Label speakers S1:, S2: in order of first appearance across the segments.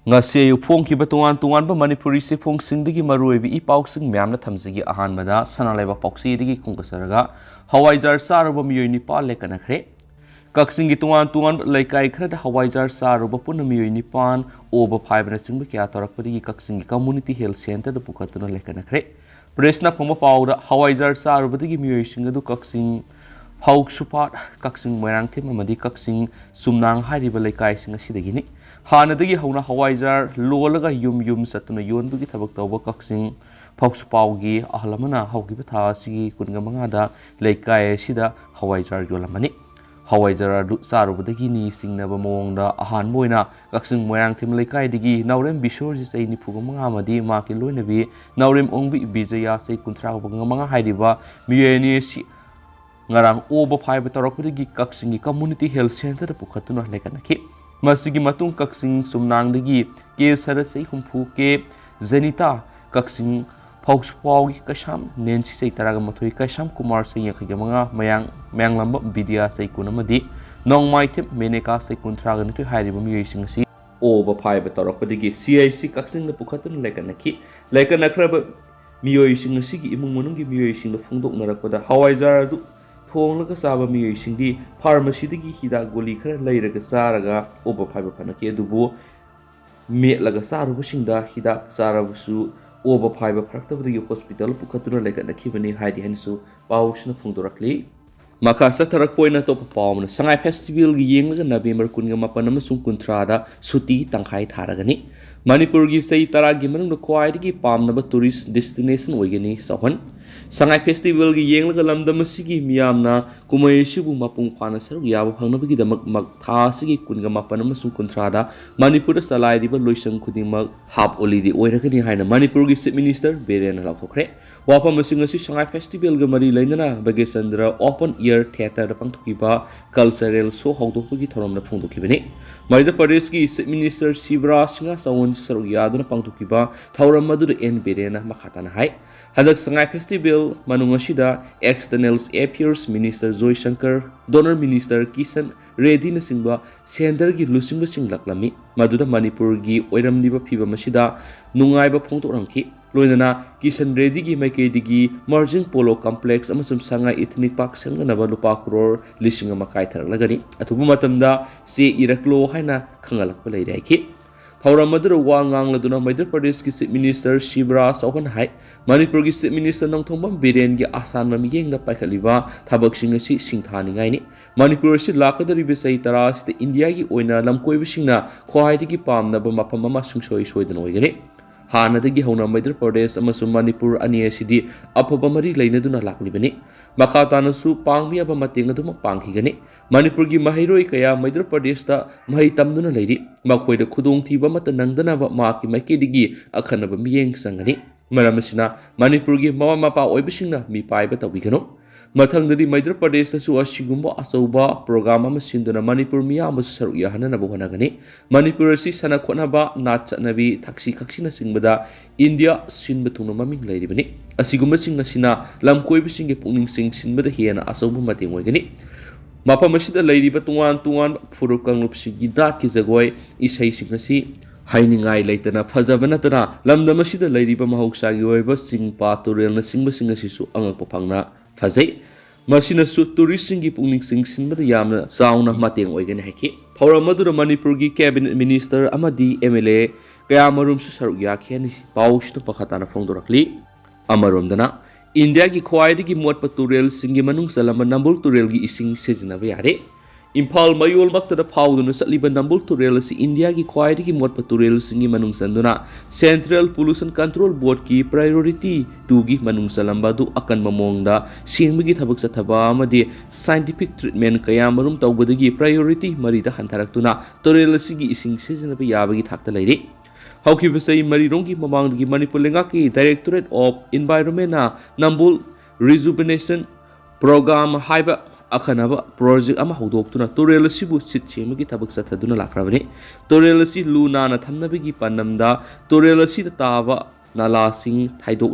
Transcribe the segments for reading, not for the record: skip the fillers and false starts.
S1: ngasi ayu phongkiba tungan ba Manipuri se phongsingdagi maruibi I pausing myamna thamjigi ahanbada sanalaiba pausidagi kungkasaraga hawaijar saruba miyoi nipal lekanakre kaksingi tungan laikai khrada hawaijar saruba punna miyoi nipan oba phaiba singba kya torakpadi kaksingi community health center da pukatuna lekanakre presna phoma pauda hawaijar sarubadagi miyoi singadu kaksing Hauk supat kaksing moirang tim amadi kaksing sumnang hairiba laikai singa sidagini hanadagi hauna hawaijar lolaga yum satuna yonbugi thabak tawba kaksing Hauk supaugi ahlamana haugi batha sigi kunga mangada laikai sida hawaijar yolamani hawaijar adu sarubadagi ni singnaba mawngda ahan moina kaksing moirang tim laikai digi naurem bishor ji sai ni phuga manga amadi ma ki loinabi naurem ongbi bijaya sai kunthra banga manga hairiba miyeni si ngarang oba phaiba torakpudagi kaksingi community health center da pukhatuna lekanaki masigi matung kaksing sumnangdagi ke sarasai humpu ke zenita kaksing phauspaugi kasham nensi sai taraga mathoi kasham kumar sai yakhiga manga mayang lamba vidya sai kunamadi nongmai thep meneka sai kunthraga nitu hairiba miyoi si oba phaiba torakpudagi CIC kaksing da pukhatuna lekanaki lekanakraba miyoi singasi gi imung manunggi miyoi singda phungdok narakpada hawaijar adu thonglaga saba miyoi singdi pharmacy dagi hida goli khara leiraga saraga oba phaiba phanaki adubu metlaga saruba singda hida sarabusu oba phaiba phraktabadagi hospital pukhatuna lekanakibani haidi hansu pausna phungdorakli makasa tarak poina to pawna sangai festival gi yenglaga November kunga mapan amasung kuntrada suti tangkhai tharagani Manipur gi sei tara gi manungda khwaidagi pamnaba tourist destination oigani sahon sangai festival gi yenglaga lamdam asigi miyamna kumai sibu mapung phana saru yaba phangnabagi damak magtha asigi kunga mapan amasung kuntrada Manipur da salai diba loisang khudingmak hap olidi oiragani haina Manipur gi chief minister Beren laukthokre wapam asing asi sangai festival ga mari lainana Bagesandra open air theater da pangthukiba cultural show hawdokpagi thoramna phungdokibani Madhya Pradesh ki chief minister Shivraj Singh Chauhan saru yaduna pangthukiba thoram madu en Berena makhatana hai hadak sangai festival manungasida external affairs minister Joy Shankar donor minister Kisan Reddy na singba center gi lusingba singlaklami maduda Manipur gi oiramniba phiba masida nungaiba phongtorangki loinana Kisan Reddy gi maikei margin polo complex amasum sangai ethnic park sanganaba lupa crore lising makai tharlagani athubu matamda se iraklo haina khangalakpa leiraiki Thauramadu wangang laduna Madhya Pradesh ki chief minister Shivraj Chauhan hai Manipur ki chief minister Nongthongbam Biren gi asan ram yengda paikhaliba thabak sing asi singthani ngai ni Manipur si lakadari bisai tara sti India gi oina lamkoi bisingna khwai gi pamna ba mafam ma sungsoi soidan oigani hanadagi hauna Madhya Pradesh amasum Manipur ani asidi afaba mari leinaduna laklibani makhatana su pangbiya ba mateng aduma pangkhigani Manipur gi mahairoi kaya Madhya Pradesh ta mahai tamduna leiri makhoida khudong thiba mata nangdana ba maki maikedi akhana ba miyeng sangani maramasina Manipur gi mawa mapa oibisingna mi paiba tawigano mathangdadi Madhya Pradesh ta su asigumba asauba program ama sinduna Manipur miyam saru yahana na bohanagani Manipur si sana khona ba nat nabi thaksi khaksina singbada India sinba tungna maming leiribani asigumba singna sina lamkoi bisinge pungning sing sinbada hiana asauba mateng oigani mapam asida leiriba tungan furukang lupsigi dat ki jagoi isai singasi hainingai leitana phajabana tana lamdam asida leiriba mahoksagi oiba singpa turel na singba singasi su angakpa phangna phajai masina su tourist singi pungning sing sinbada yamna sauna mateng oigani haiki thauramadu Manipur gi cabinet minister amadi MLA kaya marum su saru yakhani pausna pakhatana phongdorakli amaromdana India ki khwaidagi motpa turel singi manung salama nambul turel gi ising sejinaba yare Imphal mayol maktada phawduna satliba nambul turel si India ki khwaidagi motpa turel singi manung sanduna Central Pollution Control Board ki priority 2 gi manung salamba du akan mamongda singmigi thabak sathaba amadi scientific treatment kaya marum tawbadagi priority marida hantaraktuna turel sigi ising sejinaba yabagi thakta leire Haukibasai Marirongi Mamanggi Manipur Lengaki Directorate of Environment na Nambul Rejuvenation Program Haiba Akhanaba Project ama haudoktuna Torel sibu sit chemagi tabak sathaduna lakrabani Torel si luna na thamnabigi panamda Torel si taba nala sing thaidok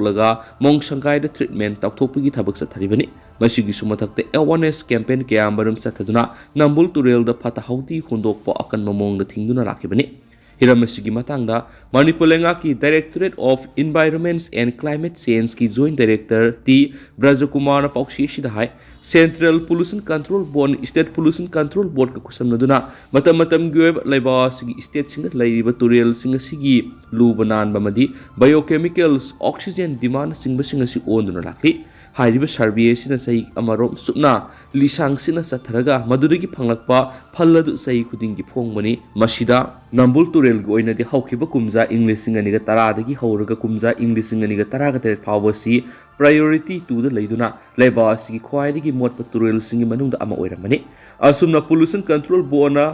S1: mong sangkai da treatment takthopigi tabak satharibani masigi sumathakte awareness campaign kaya marum sathaduna Nambul Torel da phata hauti hundokpa akan mamong da thingduna lakibani हिरम असिगी मतंगदा मणिपुर लेंगाकी directorate of environments and climate change की joint director T Brajkumar पौक्षी सिदा है central pollution control board state pollution control board का खुसमनदुना मतम मतम गिव लेबा सिगी स्टेट सिंग लैरिबा तुरेल सिंग सिगी लूब नानबमदी बायोकेमिकल्स ऑक्सीजन डिमांड सिंग सिंग सि ओंदुना लाखली हाइरिबा सर्वे सिना सही अमरोम सुपना लिसांग सिना सथरगा मदुदगी फंगलकपा फल्लदु सही खुदिंगी फोंगमनी मसिदा नंबुल तुरेल गी ओइनदि हौखिबा कुमजा इंग्लिश सिंग अनिगा 10 दगी हौरगा कुमजा इंग्लिश सिंग अनिगा 10 गा तेरे फावसी प्रायोरिटी 2 दा लैदुना लेबा सिगी ख्वाइदगी मोटपा तुरेल सिंग मनुंगदा अमा ओइरमनी असुमना पोल्यूशन कंट्रोल बोर्डना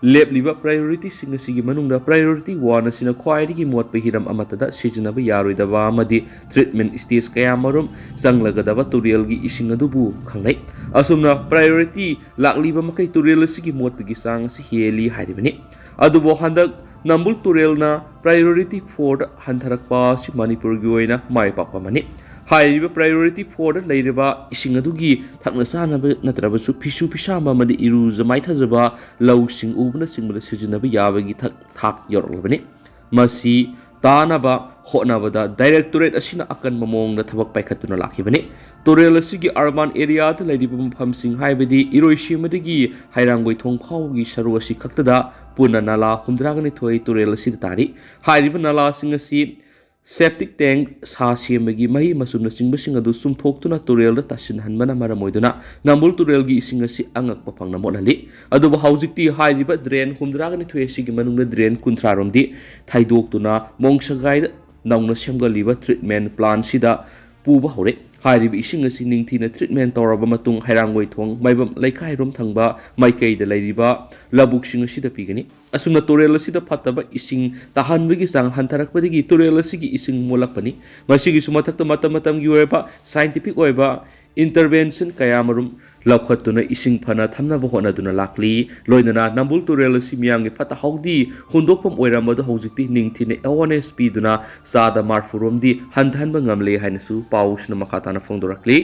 S1: लेपलिबा प्रायोरिटी सिंग सिगी मनुंगदा प्रायोरिटी 1 सिना ख्वाइदगी मोटपा हिरम अमतदा सिजनबा यारोइदबा अमदि ट्रीटमेंट स्टेज कया मरुम संगलगदबा तुरेल गी इसिंग अदुबु खंगलै असुमना प्रायोरिटी लाक्लिबा मकै तुरेल सिगी मोटपगी सांग सि हेली हाइरिबनी अदुबो हंदक नंबुल तुरेलना प्रायोरिटी 4 हंथरकपा सि मणिपुर गी ओइना माइ पापा मनी हाइरिबा प्रायोरिटी 4 लैरिबा इसिंग अदुगी थकना सानब नत्रबसु फिसु फिसामा मदि इरु जमाइथजबा लौसिंग उबना सिंगबदा सिजनबा याबगी थाक यौरलबनी मसी तानबा होनबदा डायरेक्टरेट असिना अकन ममोंगदा थबक पाइखतुना लाखिबनी तुरेल असिगी अर्बन एरिया दा लैरिबा मफमसिंग हाइबदी इरोइसिमदगी हाइरांगोइ थोंफावगी सरु असि खक्तदा पुना नाला 112 तुरेल असि तारी हाइरिबा नाला सिंग असि सेप्टिक टैंक सा सेमगी मही मसुमना सिंगबसिंग अदु सुमथोक्तुना तुरेल दा तासिन हनबना मरमोइदुना नंबुल तुरेल गी इसिंग असि अंगकपा फंगना मोडहली अदुबा हौजिकती हाइरिबा ड्रेन 112 सिगी मनुंगदा ड्रेन 13 रोमदी थाइदोक्तुना मोंगसगाइ नौना सेमगलिबा ट्रीटमेंट प्लान सिदा पुबा हौरे हाइरिबा इसिंग असि निंगथिना ट्रीटमेंट तौरबा मतुंग हाइरांगोइ थोंग माइबम लैखाइरोम थंगबा माइकैदा लैरिबा लबुकसिंग असिदा पिगनी असुमना तुरेल असिदा फतबा इसिंग ताहानबगी सांग हंथरकपदगी तुरेल असिगी इसिंग मोलकपनी मसिगी सुमथक्ता मतम मतमगी ओइबा साइंटिफिक ओइबा इंटरवेंशन कयामरुम लौखतुना इसिंग फना थमनबा होनदुना लाक्ली लोइनना नंबुल तुरेल असि मियांगी फता हौदी हुंदोकपम ओइरामदो हौजिकती निंगथिने अवेयरनेस पीदुना सादा मारफुरोमदी हंथहनबा ngamle हाइनसु पाउसना मखाताना फोंदोरकली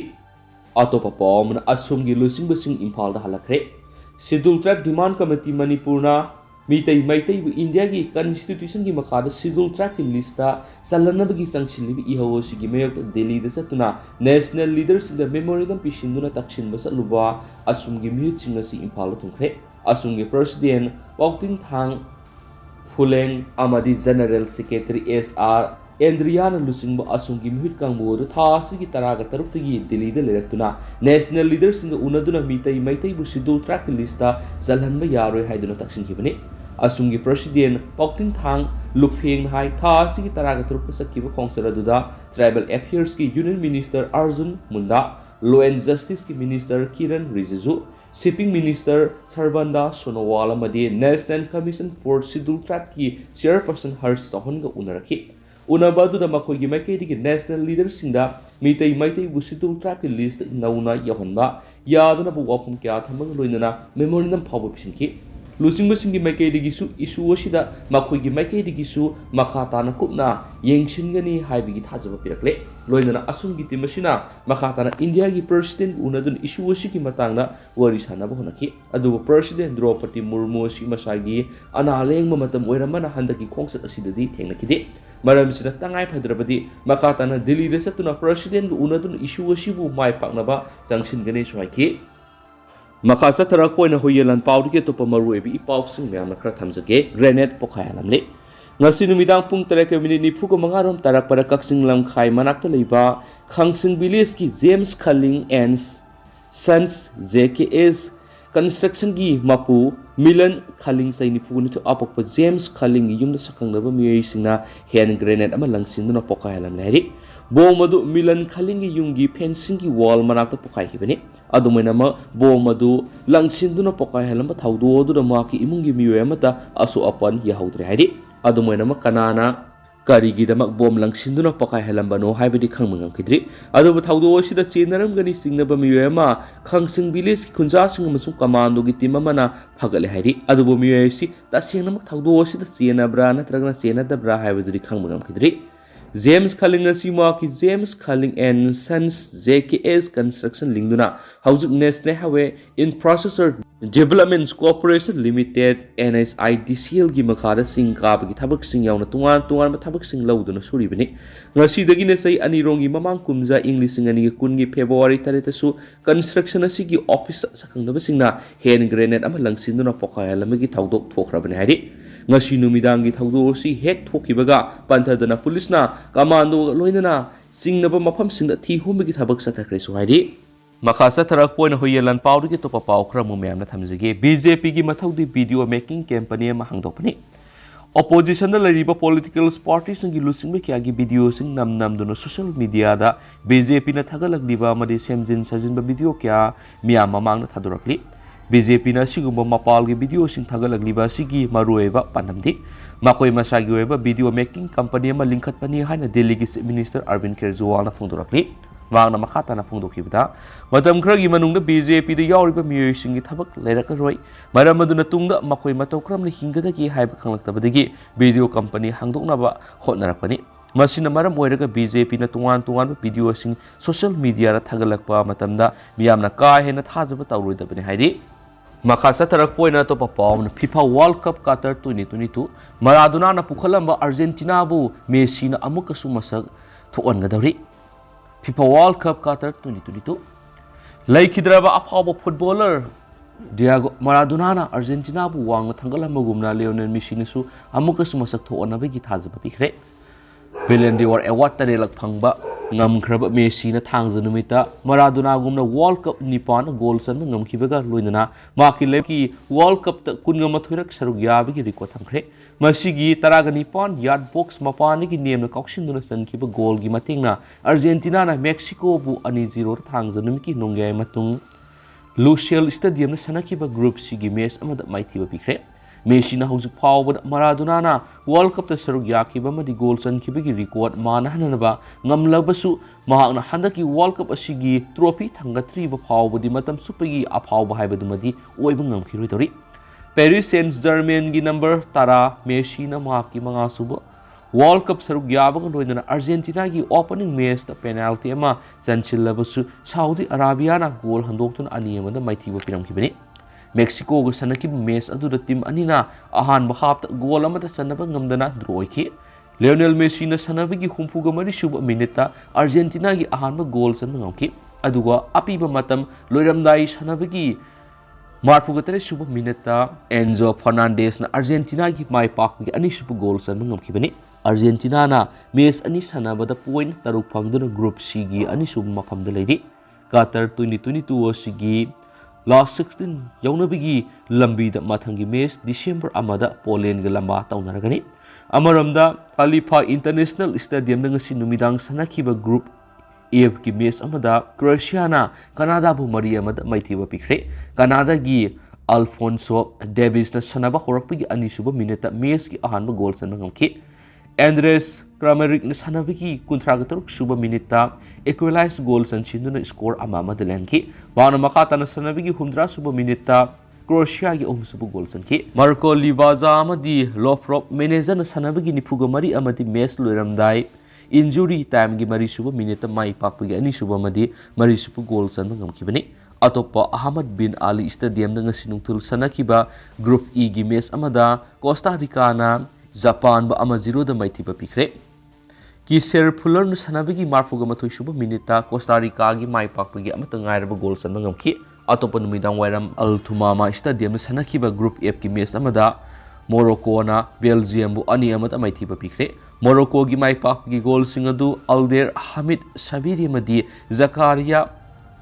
S1: अतोपा पॉमना असुमगी लुसिंगबसिंग इम्फालदा हलखरे शेड्यूल ट्राइब डिमांड कमिटी मणिपुरना मीतई मैतई इंडिया की कॉन्स्टिट्यूशन की मखादा शेड्यूल ट्राइब की लिस्टा चलनबगी संगसिलिबि इहवसिगी मयक दिल्ली दा सतुना नेशनल लीडर्स द मेमोरियम पिसिंदुना तक्सिनबा सलुबा असुमगी म्यूटसिंग असि इम्फाल थुंखरे असुमगी प्रेसिडेंट पॉक्टिंग थांग फुलेंग अमदी जनरल सेक्रेटरी SR एंड्रियाना लुसिंगबा असुमगी म्यूट कांगबोदु थासिगी तरागा तरुक्तगी दिल्ली दा लेरक्तुना नेशनल लीडर्स इन उनदुना मीतई मैतई बु शेड्यूल ट्राइब की लिस्टा चलहनबा यारोय हाइदुना तक्सिनखिबने असुमगी प्रेसिडेंट पॉक्टिंग थांग लुफेंग हाई थासिगी तरागा तरुक्ता सकिबा खोंसर अदुदा ट्राइबल अफेयर्स की union minister Arjun Munda law and justice की minister Kiren Rijiju shipping minister Sarbananda Sonowal अमदी national commission for schedule tribe की चेयरपर्सन हर्ष चौहानगा उनरखी उनबदुदा मखोगी मैकेदिगी नेशनल लीडर्सिंगदा मीतई मैतई बु शेड्यूल ट्राइब की लिस्ट नौना यहनबा यादना बु वाफम क्या थमग लोइनना मेमोरियम फावो पिसिनखी लुसिंगबसिंगी मैकेदिगिसु इशु असिदा मखोगी मैकेदिगिसु मखाताना कुपना येंगसिनगनी हाइबिगी थाजबा पिरकले लोइनना असुमगी टीमसिना मखाताना इंडिया की प्रेसिडेंट उनदुन इशु असिगी मतंगना वरी सानबा होनखी अदुबो प्रेसिडेंट द्रौपदी मुर्मू असि मसागी अनालेंगमा मतम ओइरमना हंदकी खोंगसत असिददी थेंगनखिदे मरमसिना तंगाई फद्रबदी मखाताना दिल्ली दा सतुना प्रेसिडेंट उनदुन इशु असिबु माइ पाकनबा जंगसिनगनी सुहाइखी मखा चथरकोइना होयेलन पाउदगे तोपा मरुएबि इपाउसिंग म्यामना खरा थमजगे grenade पोखायालमले ngasi numitang pung 3:45 tarakpada Kakching Lamkhai manakta leiba Khangsing village ki James Khaling and Sons JKS construction gi mapu Milan Khaling saini puguni to apokpa James Khaling yumda sakangnaba miyai hand grenade ama langsinduna pokayalam lehri bomadu Milan Khaling gi yumgi fencing gi wall manakta pokai hibani adumainama bomadu langsinduna pokai halamba thaudo oduna maki imungi miyoy amata asu apan yahaudre hairi adumainama kanana ꯀꯔꯤꯒꯤꯗꯃꯛ ꯕꯣꯝ ꯂꯪꯁꯤꯟꯗꯨꯅ ꯄꯣꯈꯥꯏꯍꯜꯂꯝꯕꯅꯣ ꯍꯥꯏꯕꯗꯤ ꯈꯪꯕ ꯉꯝꯈꯤꯗ꯭ꯔꯤ ꯑꯗꯨꯕꯨ ꯊꯧꯗꯣꯛ ꯑꯁꯤꯗ ꯆꯦꯟꯅꯔꯝꯒꯅꯤ ꯆꯤꯡꯅꯕ ꯃꯤꯑꯣꯏ ꯑꯃ ꯈꯪꯁꯤꯡ ꯚꯤꯂꯦꯖꯀꯤ ꯈꯨꯟꯖꯥꯁꯤꯡ ꯑꯃꯁꯨꯡ ꯀꯃꯥꯟꯗꯣꯒꯤ ꯇꯤꯝ ꯑꯃꯅ ꯐꯒꯠꯂꯦ ꯍꯥꯏꯔꯤ ꯑꯗꯨꯕꯨ ꯃꯤꯑꯣꯏ ꯑꯁꯤ ꯇꯁꯦꯡꯅꯃꯛ ꯊꯧꯗꯣꯛ ꯑꯁꯤꯗ ꯆꯦꯟꯅꯕ꯭ꯔꯥ ꯅꯠꯇ꯭ꯔꯒꯅ ꯆꯦꯟꯅꯗꯕ꯭ꯔꯥ ꯍꯥꯏꯕꯗꯨꯗꯤ ꯈꯪꯕ ꯉꯝꯈꯤꯗ꯭ꯔꯤ James Khaling asi maki James Khaling and Sons JKS Construction lingduna haujuk National Highway in Processor Development Corporation Limited NSIDCL gi makhada sing kaba gi thabak sing yauna tungan ma thabak sing lauduna suribani ngasi dagi ne sai anirongi mamang kumja English ngani gi kun gi February taretasu construction asi gi office sakangdaba singna hand grenade ama langsinuna pokaya lamagi thaudok thokrabani hari ngasi numidangi thaudo si hek thokibaga panthadana police commando loinana singnaba mafam singda thi humigi thabak sathakre su haidi makasa tharak poina hoyelan pawdu gi topa paw khra mu memna thamjige BJP gi mathaudi video making campaign ma hangdokpani opposition da lariba political parties ngi lusingbe kya gi video sing nam duna social media da BJP na thagalakdiba amadi semjin sajinba video kya miyam mamang na thadurakli BJP na sigumba mapal gi video sing thagalakliba sigi marueba panamdi makoi masagi oeba video making company ma linkhat pani haina Delhi gi minister Arvind Kejriwal na phongdorakli wangna makhata na phongdokibda matam khragi manungda BJP da yawriba miyoi singi thabak leirakaroi maram aduna tungda makoi matokram ni hingada gi haiba khanglaktabadagi video company hangdoknaba hotnarakpani masina maram oiraga BJP na tungan video sing social media ra thagalakpa matamda miyamna ka hena thajaba tawroidabani haidi makasa tarak poina to papawna FIFA World Cup Qatar 2022 Maradona na pukhalamba Argentina bu Messi na amukasu masak thuan gadawri FIFA World Cup Qatar 2022 laikhidraba aphawba footballer Diego Maradona na Argentina bu wang thangalamba gumna Lionel Messi na su amukasu masak thuan nabagi thajaba pikre Ballon d'Or award tarelak phangba ngamkhraba Messi na thangja numita Maradona gumna World Cup nipan goal san ngamkhibaga loinana maki leki World Cup ta kungamathoi saruk yabagi record thangkhre masigi taraga nipan yard box mapani gi nemna kaukshinduna sankhiba goal gi matingna Argentina na Mexico bu ani 0 thangja numiki nongyai matung Lusail Stadium na sanakhiba group C gi match amada maithiba pikre Messi na haujuk phawbada Maradona na World Cup ta saruk yakhiba madi goal sankhiba gi record mana hananaba ngamlabasu mahakna handaki World Cup asigi trophy thangatri ba phawbadi matam supagi aphawba haibadumadi oiba ngamkhiroi tori Paris Saint-Germain gi number tara Messi na mahaki manga suba World Cup saruk yabaga loinana Argentina gi opening match ta penalty ama chanchillabasu Saudi Arabia na goal handoktuna ani amada maithiba piramkhibani Mexico go sanaki match aduda team anina ahan bahap goal amata sanaba ngamdana draw ki Lionel Messi na sanabigi humpuga mari suba minute Argentina gi ahan ba goal san ngauki aduga apiba matam loiramdai sanabigi marpuga tare suba minute Enzo Fernandez na Argentina gi mai pak gi ani suba goal san ngamki bani Argentina na match ani sanaba da point taruk phangduna group C gi ani suba mafam da leidi Qatar 2022 sigi last 16 yaunabigi lambi da mathangi match December amada Poland ga lamba taunaragani amaramda Khalifa International Stadium na ngasi numidang sanakhiba group F ki match amada Croatia na Canada bu mari amada maithiba pikre Canada gi Alfonso Davies na sanaba horakpigi ani suba minute match ki ahanba goal san ngamki Andres Kramaric na sanabigi kuntragataruk suba minita equalize goal san chinduna score ama madalenki wana makata na sanabigi humdra suba minita Croatia gi suba goal san ki Marco Livaza amadi Lofrop manager na sanabigi nifuga mari amadi match loiramdai injury time gi mari suba minita mai pakpagi ani suba madi mari suba goal san ngamkibani atopa Ahmad bin Ali Stadium na ngasinungtul sanakiba group E gi match amada Costa Rica na Japan ba ama 0 da maithiba pikre ki ser fuller nu sanabigi marfuga mathoi suba minita Costa Rica gi mai pakpagi amata ngairaba goal san ngamki atopa numidang wairam Al Thumama Stadium na sanakiba group F ki match amada Morocco na Belgium bu ani amata maithiba pikre Morocco gi mai pakpagi goal singadu Alder Hamid Sabiri madi Zakaria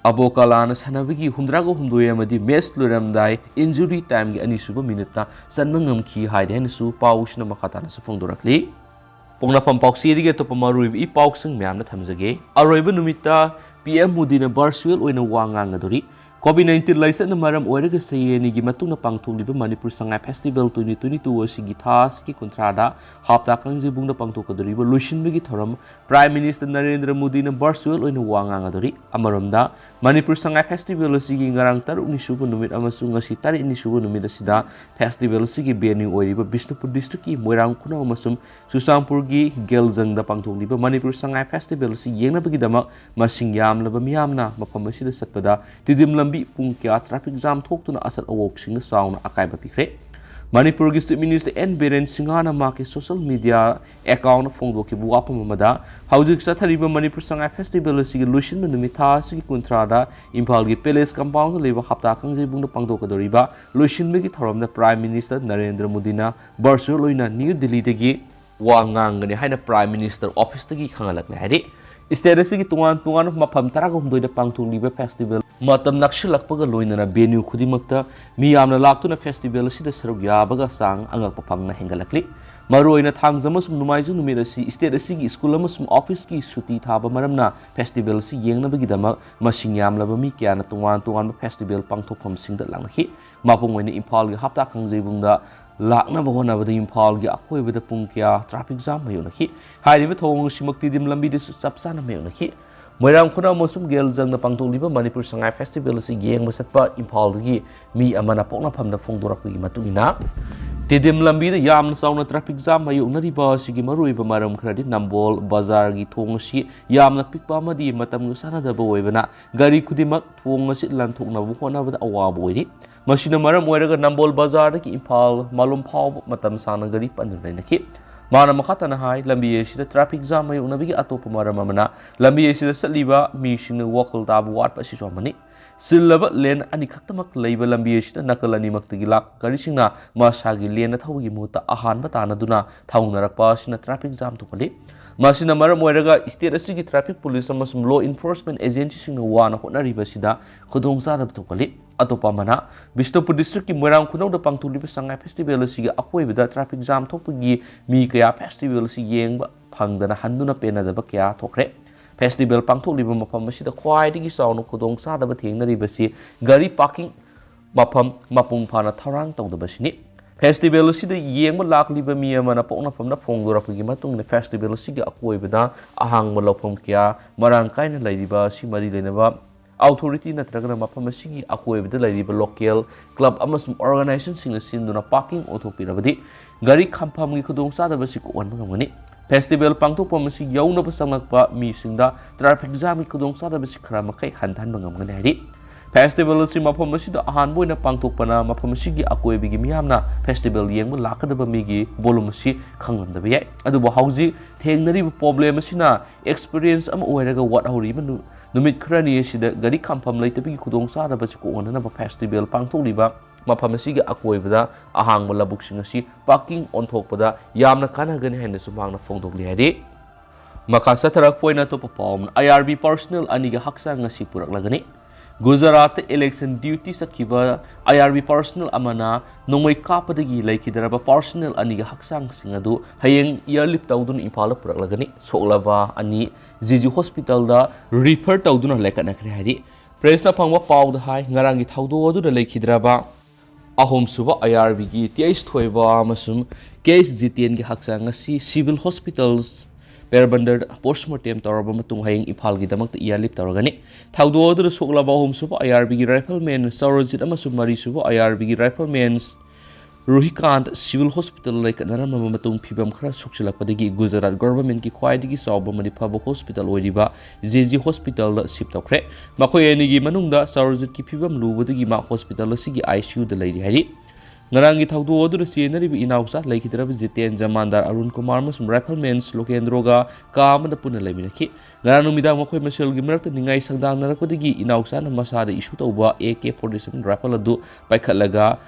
S1: Abokalana sanabigi humdrago humdoye amadi match luramdai injury time gi ani suba minute sanmangam ki haide hanisu pausna makata na sufongdorakli pongna pampauksi dige to pamarui I pauksing myamna thamjage aroiba numita PM Modi na virtual oina wangang ngadori COVID-19 laisana maram oiraga sayeni gi matuna pangtholiba Manipur Sangai Festival 2022 asigi thas ki kuntrada hapta kangje bungna pangthokadoriba loisinbagi thoram Prime Minister Narendra Modi na virtual oina wangangadori amaramda Manipur Sangai Festival asigi ngarang taruk ni subu numit amasung ngasi tarik ni subu numit asida festival asigi venue oiriba Bishnupur district ki Moirang Kuna amasum Susampur gi Geljang da pangtholiba Manipur Sangai Festival asigi yengna bagi damak masing yamlaba miyamna mafam asida satpada tidim lambi pung kya traffic jam thoktuna asat awok sing sauna akaiba pikre Manipur gi Chief Minister N Biren Singhana ma ke social media account phongdo ki buwa pamada haujik sathariba Manipur Sangai Festival asigi luisin numita sigi kuntrada Imphal gi Palace compound leba hapta kangje bungna pangdo kadoriba luisin gi thoramda Prime Minister Narendra Modi na virtual loina New Delhi degi wangangani haina Prime Minister office degi khangalakle hari state asigi tungan mafam taragumdoida pangtholiba festival matam nakshilakpaga loinana venue khudimakta miyamna laktuna festival asida saruk yabaga sang angak papangna hengalakli maroina thangjamasum numaiju numirasi state asigi school amasum office ki suti thaba maramna festival si yengnabagi damak masing yamlaba mi kyana tungan festival pangthokpham singda langhi mapungoina Imphal gi hapta kangjebungda lakna bahona bada Imphal gi akhoi bada pungkya traffic jam mayonaki hairiba thong simakti dim lambi de sapsana mayonaki Moirang Kuna mosum Geljang na pangtholiba Manipur Sangai Festival si yeng masatpa Imphal gi mi amana pokna phamna phongdorakgi matungina tidim lambi da yamna sauna traffic jam mayona riba sigi maruiba maram khradi Nambol Bazar gi thong si yamna pikpa madi matam sana da boibana gari khudimak thong si lanthokna bu hona bada awa boiri masina maram oiraga Nambol Bazar ki Imphal malum phau matam sana gari panunaki Mana makatana hai lambi asida traffic jam mayona bigi atopa maram amana lambi asida satliba mi singna wakal tabu wat pa si somani silaba len ani khaktamak leiba lambi asida nakalani maktagi lak gari singna masagi len na thawgi muta ahan batana duna thawnarakpa sina traffic jam thokali masina maram oiraga state asigi traffic police amasum law enforcement agency singna wana hotnariba sida khudongsa thokali atopa mana Bishnupur district ki Moirang Khunau da pangtholiba Sangai Festival asigi akoibada traffic jam thokpagi mi kaya festival si yengba phangdana handuna penadaba kya thokre festival pangtholiba mafam asida khwaidigi sauna khudong sadaba thengnariba si gari parking mafam mapung phana tharang tawdaba sini festival asida yengba lakliba mi amana pokna phamna phongdorapagi matungna festival asigi akoibada ahangma lawpham kya marang kaina lairiba si mari lenaba authority natragana mafam asigi akoibada lairiba local club amasum organization singna sinduna parking othopirabadi gari khampham gi khudong sadaba si ko wanba ngamani festival pangthokpam asi yauna basangakpa mi singda traffic jam gi khudong sadaba si khara makai hantan bangamgani hari festival asi mafam asida ahan boina pangthokpana mafam asigi akoibigi miyamna festival yengba lakadaba migi bolum asi khanglamdaba yai adubo hauji thengnari problem asina experience am oiraga wat hori manu numit khrani asida gari khampham leitabi khudong sadaba si ko wanana festival pangthokliba mafam asigi akoibada ahangma labuk sing asi parking onthokpada yamna kanagani haina sumangna phongdokli hari makha satharak poina to perform IRB personnel aniga haksa ngasi puraklagani Gujarat election duty sakiba IRB personnel amana nongmai kapadagi laikidaraba personnel aniga haksang singadu hayeng yearlip tawdun Imphal puraklagani soklaba ani Jiju hospital da refer tawduna lekana kre hari press na phangwa pawda hai ngarangi thawdo adu da laikidraba ahom suba IRB gi 28thNov amasum case jitien gi haksang ngasi civil hospitals Perbandar postmortem tawraba matung hayeng Imphal gi damakta yearlip tawragani thawdo adu soklaba ahom suba IRB gi rifleman Sarojit amasum mari suba IRB gi riflemen Ruhikant Civil Hospital like Narama Matung Pibam Kra Suksilakadigi Gujarat government ki Kwaidigi Sauba Manipur Hospital Wadiba JJ Hospital Sip Tokre Makoyanigi Manungda Sarojit ki Pibam Lubadigi Ma Hospital Sigi ICU the lady Hari Narangi Taudu Odur Scenery Inausa like it Jiten Jamandar Arun Kumar Musum Riflemen Lokendroga Kam the Punaleminaki Naranumida Mako Michelle Gimerta Ningai Sangdan Narakudigi Inausa Masada issue over AK-47 Rapaladu by Kalaga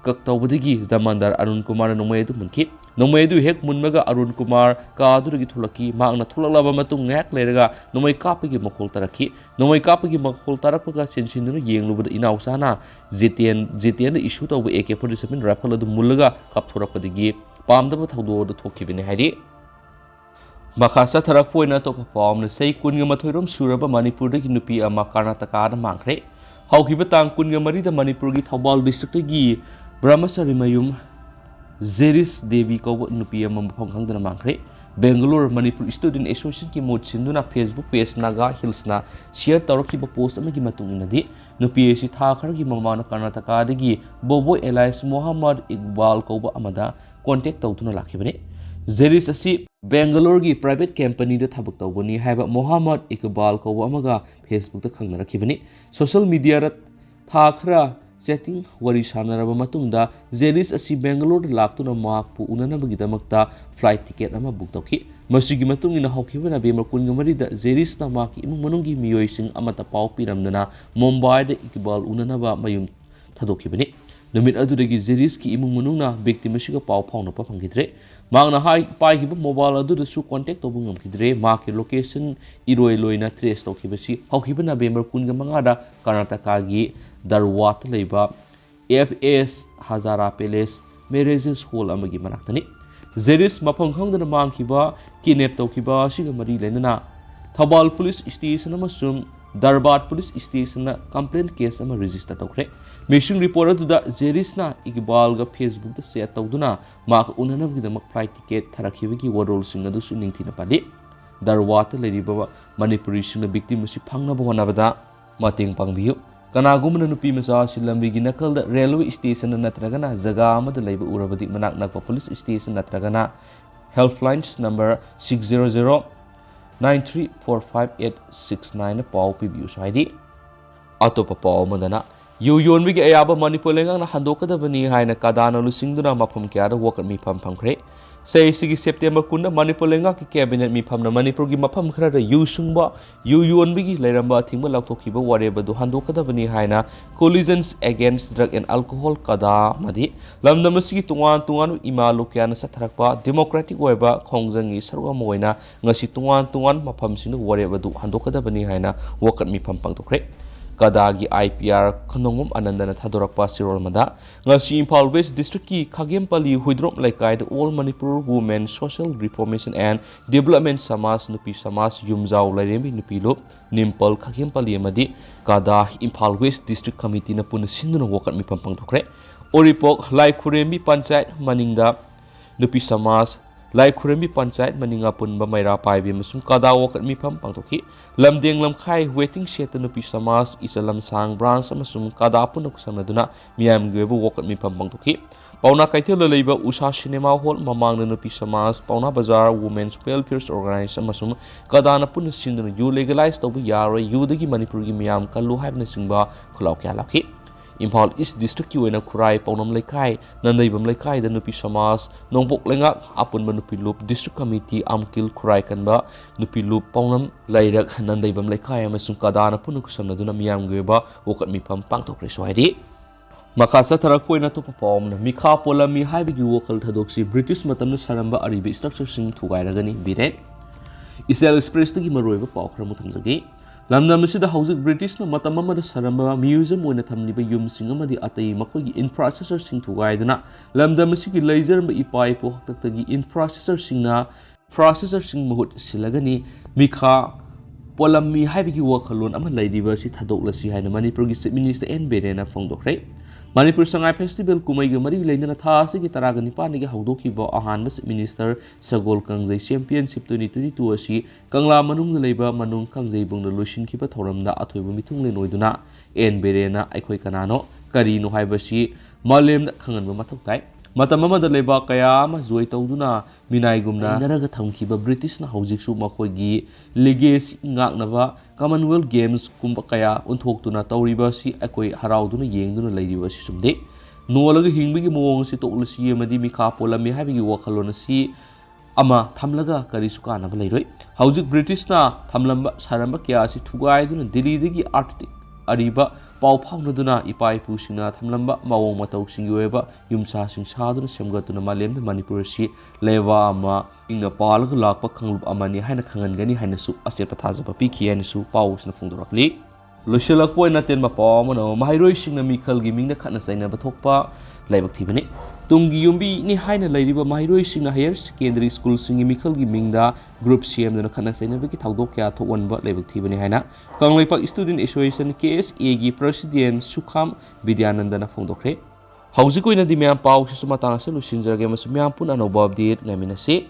S1: Kaktawdigi Zamandar Arun Kumar Nomedu Munki Nomedu Hek Munmaga Arun Kumar Kadurigi Tulaki Magna Tulaba Matung Yak Lerga Nomai Kapigi Makol Taraki Nomai Kapigi Makol Tarapaka Sensinu Yang Lubud Inausana Zitian issue over AK-47 Rapala the Mulaga Kapturapadigi Pamdaba Taudo the Tokibin Hari Makasa Tarapoina to perform the say Kunyamathurum Suraba Manipur Nupi Makarnataka mangkhre ꯍꯧꯈꯤꯕ ꯇꯥꯡ 23ꯗ ꯃꯅꯤꯄꯨꯔꯒꯤ ꯊꯧꯕꯥꯜ ꯗꯤꯁꯇ꯭ꯔꯤꯛꯇꯒꯤ ꯕ꯭ꯔꯍ꯭ꯃꯆꯥꯔꯤ ꯃꯌꯨꯝ Jeris Devi ꯀꯧꯕ ꯅꯨꯄꯤ ꯑꯃ ꯃꯐꯝ ꯈꯪꯗꯅ ꯃꯥꯡꯈ꯭ꯔꯦ꯫ ꯕꯦꯡꯒꯂꯣꯔ ꯃꯅꯤꯄꯨꯔ ꯁ꯭ꯇꯨꯗꯦꯟꯠ ꯑꯦꯁꯣꯁꯤꯌꯦꯁꯟꯒꯤ ꯃꯍꯨꯠ ꯁꯤꯟꯗꯨꯅ ꯐꯦꯁꯕꯨꯛ ꯄꯦꯖ ꯅꯥꯒꯥ ꯍꯤꯜꯁꯅ ꯁꯤꯌꯔ ꯇꯧꯔꯛꯈꯤꯕ ꯄꯣꯁꯠ ꯑꯃꯒꯤ ꯃꯇꯨꯡ ꯏꯟꯅꯗꯤ ꯅꯨꯄꯤ ꯑꯁꯤ ꯊꯥ ꯈꯔꯒꯤ ꯃꯃꯥꯡꯗ ꯀꯔꯅꯥꯇꯀꯥꯗꯒꯤ ꯕꯣꯕꯣꯏ ꯑꯦꯂꯥꯏꯟꯁ ꯃꯣꯍꯝꯃꯗ ꯏꯛꯕꯥꯜ ꯀꯧꯕ ꯑꯃꯗ ꯀꯣꯟꯇꯦꯛ ꯇꯧꯗꯨꯅ ꯂꯥꯛꯈꯤꯕꯅꯤ꯫ ꯖꯦꯔꯤꯁ ꯑꯁꯤ ꯕꯦꯡꯒꯂꯣꯔꯒꯤ ꯄ꯭ꯔꯥꯏꯚꯦꯠ ꯀꯝꯄꯅꯤꯗ ꯊꯕꯛ ꯇꯧꯕꯅꯤ ꯍꯥꯏꯕ ꯃꯣꯍꯝꯃꯗ ꯏꯛꯕꯥꯜ ꯀꯧꯕ ꯑꯃꯒ ꯐꯦꯁꯕꯨꯛꯇ ꯈꯪꯅꯔꯛꯈꯤꯕꯅꯤ꯫ ꯁꯣꯁꯤꯌꯦꯜ ꯃꯤꯗꯤꯌꯥꯗ ꯊꯥ ꯈꯔ ꯆꯦꯇꯤꯡ ꯋꯥꯔꯤ ꯁꯥꯅꯔꯕ ꯃꯇꯨꯡꯗ ꯖꯦꯔꯤꯁ ꯑꯁꯤ ꯕꯦꯡꯒꯂꯣꯔꯗ ꯂꯥꯛꯇꯨꯅ ꯃꯍꯥꯛꯄꯨ ꯎꯅꯅꯕꯒꯤꯗꯃꯛꯇ ꯐ꯭ꯂꯥꯏꯠ ꯇꯤꯀꯦꯠ ꯑꯃ ꯕꯨꯛ ꯇꯧꯈꯤ꯫ ꯃꯁꯤꯒꯤ ꯃꯇꯨꯡ ꯏꯟꯅ ꯍꯧꯈꯤꯕ ꯅꯕꯦꯝꯕꯔ 23ꯗ ꯖꯦꯔꯤꯁꯅ ꯃꯍꯥꯛꯀꯤ ꯏꯃꯨꯡ ꯃꯅꯨꯡꯒꯤ ꯃꯤꯑꯣꯏꯁꯤꯡ ꯑꯃꯠꯇ ꯄꯥꯎ ꯄꯤꯔꯝꯗꯅ ꯃꯨꯝꯕꯥꯏꯗ ꯏꯛꯕꯥꯜ ꯎꯅꯅꯕ ꯃꯌꯨꯝ ꯊꯥꯗꯣꯛꯈꯤꯕꯅꯤ꯫ ꯅꯨꯃꯤꯠ ꯑꯗꯨꯗꯒꯤ ꯖꯦꯔꯤꯁꯀꯤ ꯏꯃꯨꯡ ꯃꯅꯨꯡꯅ ꯚꯤꯛꯇꯤꯝ ꯑꯁꯤꯒ ꯄꯥꯎ ꯐꯥꯎꯅꯕ ꯐꯪꯈꯤꯗ꯭ꯔꯦ꯫ ꯃꯍꯥꯛꯅ ꯄꯥꯏꯈꯤꯕ ꯃꯣꯕꯥꯏꯜ ꯑꯗꯨꯗꯁꯨ ꯀꯣꯟꯇꯦꯛ ꯇꯧꯕ ꯉꯝꯈꯤꯗ꯭ꯔꯦ꯫ ꯃꯍꯥꯛꯀꯤ ꯂꯣꯀꯦꯁꯟ ꯏꯔꯣꯏ ꯂꯣꯏꯅ ꯇ꯭ꯔꯦꯁ ꯇꯧꯈꯤꯕꯁꯤ ꯍꯧꯈꯤꯕ ꯅꯕꯦꯝꯕꯔ 25ꯗ ꯀꯔꯅꯥꯇꯀꯥꯒꯤ ꯗꯔꯋꯥꯗ ꯂꯩꯕ FS ꯍꯖꯥꯔꯥ ꯄꯦꯂꯦꯁ ꯃꯦꯔꯦꯖꯦꯁ ꯍꯣꯜ ꯑꯃꯒꯤ ꯃꯅꯥꯛꯇꯅꯤ꯫ ꯖꯦꯔꯤꯁ ꯃꯐꯝ ꯈꯪꯗꯅ ꯃꯥꯡꯈꯤꯕ ꯀꯤꯗꯅꯦꯞ ꯇꯧꯈꯤꯕ ꯑꯁꯤꯒ ꯃꯔꯤ ꯂꯩꯅꯅ ꯊꯧꯕꯥꯜ ꯄꯨꯂꯤꯁ ꯁ꯭ꯇꯦꯁꯟ ꯑꯃꯁꯨꯡ ꯗꯔꯕꯥꯗ ꯄꯨꯂꯤꯁ ꯁ꯭ꯇꯦꯁꯟꯅ ꯀꯝꯄ꯭ꯂꯦꯟ ꯀꯦꯁ ꯑꯃ ꯔꯦꯖꯤꯁꯇꯔ ꯇꯧꯈ꯭ꯔꯦ꯫ ꯃꯤꯁꯤꯡ ꯔꯤꯄꯣꯔꯠ ꯑꯗꯨꯗ ꯖꯦꯔꯤꯁꯅ ꯏꯛꯕꯥꯜꯒ ꯐꯦꯁꯕꯨꯛꯇ ꯆꯦꯠ ꯇꯧꯗꯨꯅ ꯃꯍꯥꯛ ꯎꯅꯅꯕꯒꯤꯗꯃꯛ ꯐ꯭ꯂꯥꯏꯠ ꯇꯤꯀꯦꯠ ꯊꯥꯔꯛꯈꯤꯕꯒꯤ ꯋꯥꯔꯣꯜꯁꯤꯡ ꯑꯗꯨꯁꯨ ꯅꯤꯡꯊꯤꯅ ꯄꯜꯂꯤ꯫ ꯗꯔꯋꯥꯗ ꯂꯩꯔꯤꯕ ꯃꯅꯤꯄꯨꯔꯤꯁꯤꯡꯅ ꯚꯤꯛꯇꯤꯝ ꯑꯁꯤ ꯐꯪꯅꯕ ꯍꯣꯠꯅꯕꯗ ꯃꯇꯦꯡ ꯄꯥꯡꯕꯤꯌꯨ꯫ ꯀꯅꯥꯒꯨꯝꯕꯅ ꯅꯨꯄꯤ ꯃꯆꯥ ꯑꯁꯤ ꯂꯝꯕꯤꯒꯤ ꯅꯥꯀꯜꯗ ꯔꯦꯜꯋꯦ स्टेशन नत्रगना जगह अमद लैब उरबदी मनाक नक्पा पुलिस स्टेशन नत्रगना हेल्पलाइन्स नंबर 600-9345-869 पाव पीबियु साइदी अतोप पाव मदना यू योनबी अयाब मणिपुर लेंगांना हंदोकदबनी हायना कादाना लुसिंगदुना मफम क्यादा वोकट मिफम फंखरे सेसिगी सेप्टेम्बर 10 मणिपुर लेंगा की कैबिनेट मिफमना मणिपुर की मफम खरदा यू सुंगबा यू योनबी लेरंबा थिंगबा लाउथोखिबा वारेबदु हंदोकदबनी हायना collisions against drug and alcohol कादा मदि लमदमसिगी तुंगान इमा लोक्याना सथरकपा डेमोक्रेटिक ओइबा खोंजंगी सरवा मोइना ngasi तुंगान मफम सिनु वारेबदु हंदोकदबनी हायना वोकट मिफम पंगतोखरे Kadagi IPR Kanongum Anandana Thadorakpa Sirolmada ngasi Imphal West District ki Khagempali Huidrop Laikai the All Manipur Women Social Reformation and Development Samas Nupi Samas Yumzau Lairembi Nupilo Nimpal Khagempali Amadi Kada Imphal West District Committee na puna sinduna wakat mi pampang thokre Oripok Lai Khurembi Panchayat Maningda Nupi Samas Lai Khurembi Panchayat Maninga Punba Maira Paibi Musum Kada wakat mi pampang thokhi Lamdeng Lamkhai Waiting Shed Nupi Samas Isalam Sang Branch Amasum Kada Punok Sanaduna Miam Gwebu wakat mi pampang thokhi Pauna Kaitel Leiba Usha Cinema Hall Mamang Nupi Samas Pauna Bazaar Women's Welfare Organization Amasum Kadana Pun Sinduna you legalize Tobu Yara Yudagi Manipur gi Miam Kalu Habna Singba Kulaw Kya Lakhi Imphal East District ki oina Khurai Paunam Laikai Nandaibam Laikai da Nupi Samas Nongbok Lengak Apun Nupi Loop District Committee Amkil Khurai Kanba Nupi Loop Paunam Lairak Nandaibam Laikai amasung Kadana Punuk Samnaduna Miam Gweba Wokat Mipam Pangtokre Swahidi Makasa Tarakoina to perform Mika Polami Haibigi Wokal Tadoksi British Matamna Saramba Aribi Structure Sing Tugairagani Bire Isel Express to Gimaroeva Pokramutangagi Lamdamsida Housing British no Matamama Saramba Museum when a Tamliba Yum Singamadi Atai Makogi in processor sing to Gaidana Lamdamasiki laser Ipai Poktagi in processor singna processor sing Mahut Silagani Mika Polami Haibigi Wakalun Ama Lady Versi Tadoklasi Hana Manipur Minister N. Berena Fondokre Manipur Sangai Festival Kumaiga Mari Lena Tasi Taragani Paniga Haudoki Bo Ahanbas Minister Sagol Kangzai Championship 2022 Asi Kangla Manung Labor Manung Kangzai Bung the Lushin Kipa Toramda Atoibu Mitung Lenoiduna N. Berena Aikoi Kanano Karino Haibashi Malim Kangan Matokai Matamama the Leba Kayama Zoi Tauduna Minai Gumna Naraga Tamkiba British na Housing Sumakogi Legacy Nganava Commonwealth Games Kumbakaya Unthoktuna Tauribasi Akoi Harauduna Yengduna Lady was someday. No longer Hingbigi Mong Sitolasi Madimi Kapolami having you walk alone see Ama Tamlaga Karisukana Valero. Housing British na Tamlamba Saramba Kiasi Tugaidun Dili Digi Arctic Ariba Pau Paunaduna Ipai Pusina Tamlamba Mawong Matau Singueva Yumsa Sing Sadun Semgatuna Malim the Manipursi Leva Ama in the Palak Lakpa Kanglup Amani Hana Kangani Hanasu Asepataza Piki and Su Paus na Fundorakli. Lushila Koi Natin Mapamano, Mahiro Sing the Mikal giving the Kanasana Batokpa, Labak Tibani. ꯇꯨꯡꯒꯤ ꯌꯨꯝꯕꯤꯅꯤ ꯍꯥꯏꯅ ꯂꯩꯔꯤꯕ ꯃꯍꯩꯔꯣꯏꯁꯤꯡꯅ higher secondary ꯁ꯭ꯀꯨꯜꯁꯤꯡꯒꯤ ꯃꯤꯈꯜꯒꯤ ꯃꯤꯡꯗ group ꯁꯦꯝꯗꯨꯅ ꯈꯠꯅ ꯆꯩꯅꯕꯒꯤ ꯊꯧꯗꯣꯛ ꯀꯌꯥ ꯊꯣꯛꯍꯟꯕ ꯂꯥꯏꯕꯛ ꯊꯤꯕꯅꯤ ꯍꯥꯏꯅ ꯀꯪꯂꯩꯄꯥꯛ ꯁ꯭ꯇꯨꯗꯦꯟꯠ ꯑꯦꯁꯣꯁꯤꯌꯦꯁꯟ KSAꯒꯤ ꯄ꯭ꯔꯁꯤꯗꯦꯟꯠ ꯁꯨꯈꯥꯝ ꯕꯤꯗ꯭ꯌꯥꯅꯟꯗꯅ ꯐꯣꯡꯗꯣꯛꯈ꯭ꯔꯦ꯫ ꯍꯧꯖꯤꯛ ꯑꯣꯏꯅꯗꯤ ꯃꯌꯥꯝ ꯄꯥꯎꯁꯤꯁꯨ ꯃꯇꯥꯡ ꯑꯁꯤꯗ ꯂꯣꯏꯁꯤꯟꯖꯔꯒꯦ ꯑꯃꯁꯨꯡ ꯃꯌꯥꯝ ꯄꯨꯟꯅ ꯑꯅꯧꯕ ꯑꯞꯗꯦꯠ ꯉꯥꯏꯃꯤꯟꯅꯁꯤ꯫